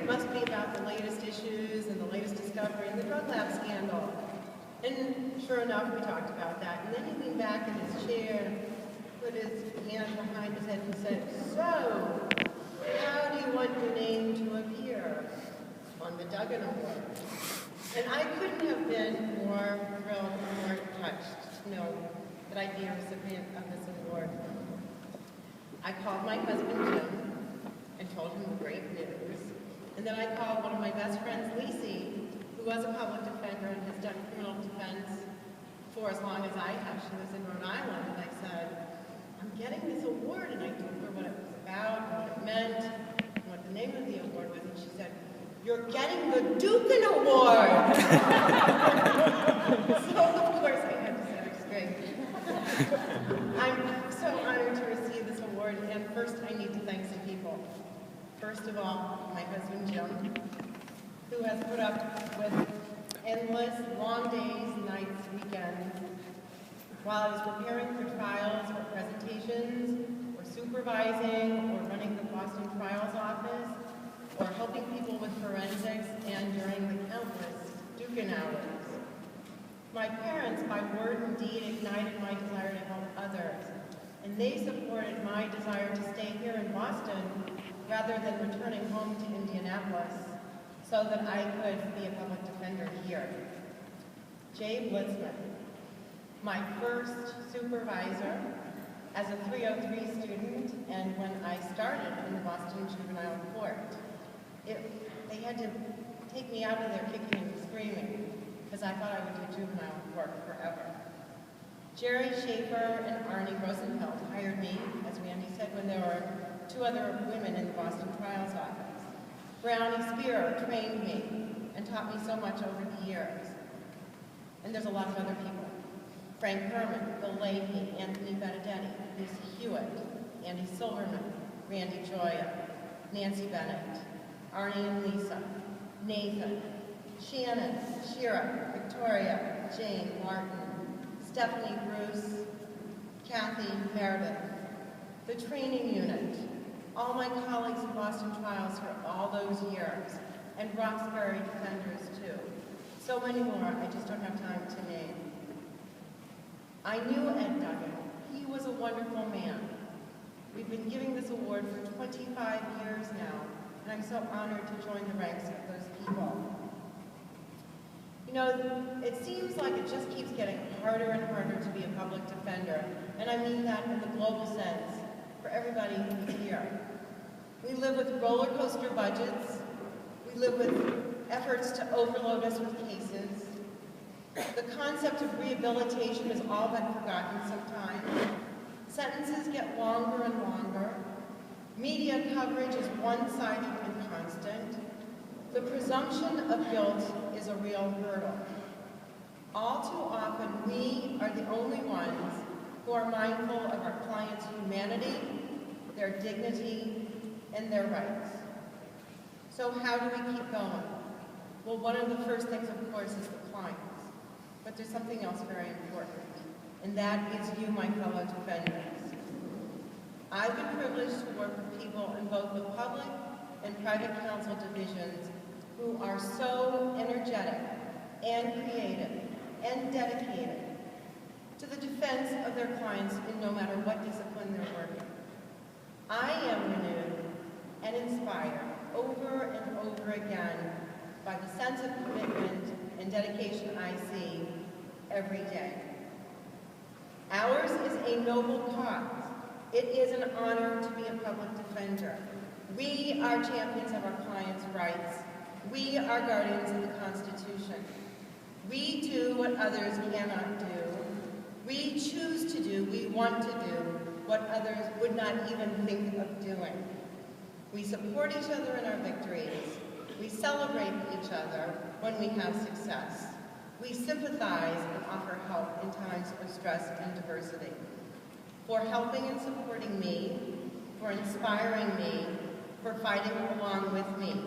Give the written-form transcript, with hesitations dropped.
must be about the latest issues and the latest discovery in the drug lab scandal. And sure enough, we talked about that. And then he leaned back in his chair, put his hand behind his head and said, "So, how do you want your name to appear on the Duggan Award?" And I couldn't have been more thrilled or more touched to know that I'd be a recipient of this award. I called my husband Jim and told him the great news. And then I called one of my best friends, Lacey, who was a public defender and has done criminal defense for as long as I have. She lives in Rhode Island. And I said, "I'm getting this award." And I told her what it was about, what it meant, and what the name of the award was. And she said, "You're getting the Duggan Award." So, of course, I had to set her straight. I'm so honored to receive this award, and first I need to thank some people. First of all, my husband, Jim, who has put up with endless, long days, nights, weekends, while I was preparing for trials or presentations, or supervising, or running the Boston Trials Office, or helping people with forensics, and during the countless Duggan hours. My parents, by word and deed, ignited my desire to help others, and they supported my desire to stay here in Boston rather than returning home to Indianapolis so that I could be a public defender here. Jay Blitzman, my first supervisor as a 303 student, and when I started in the Boston Juvenile Court, they had to take me out of there kicking and screaming because I thought I would do juvenile court forever. Jerry Schaefer and Arnie Rosenfeld hired me, as Randy said, when there were 2 other women in the Boston Trials Office. Brownie Spear trained me and taught me so much over the years. And there's a lot of other people. Frank Herman, Bill Leahy, Anthony Benedetti, Lucy Hewitt, Andy Silverman, Randy Joya, Nancy Bennett, Arnie and Lisa, Nathan, Shannon, Shira, Victoria, Jane, Martin, Stephanie, Bruce, Kathy, Meredith, the training unit, all my colleagues in Boston Trials for all those years, and Roxbury defenders too. So many more I just don't have time to name. I knew Ed Duggan. He was a wonderful man. We've been giving this award for 25 years now, and I'm so honored to join the ranks of those people. You know, it seems like it just keeps getting harder and harder to be a public defender, and I mean that in the global sense, for everybody who's here. We live with roller coaster budgets. We live with efforts to overload us with cases. The concept of rehabilitation is all but forgotten sometimes. Sentences get longer and longer. Media coverage is one-sided and constant. The presumption of guilt is a real hurdle. All too often, we are the only ones who are mindful of our clients' humanity, their dignity, and their rights. So how do we keep going? Well, one of the first things, of course, is the clients. But there's something else very important, and that is you, my fellow defenders. I've been privileged to work with people in both the public and private counsel divisions who are so energetic and creative and dedicated to the defense of their clients in no matter what discipline they're working. I am renewed and inspired over and over again by the sense of commitment and dedication I see every day. Ours is a noble cause. It is an honor to be a public defender. We are champions of our clients' rights. We are guardians of the Constitution. We do what others cannot do. We choose to do, we want to do, what others would not even think of doing. We support each other in our victories. We celebrate each other when we have success. We sympathize and offer help in times of stress and adversity. For helping and supporting me, for inspiring me, for fighting along with me.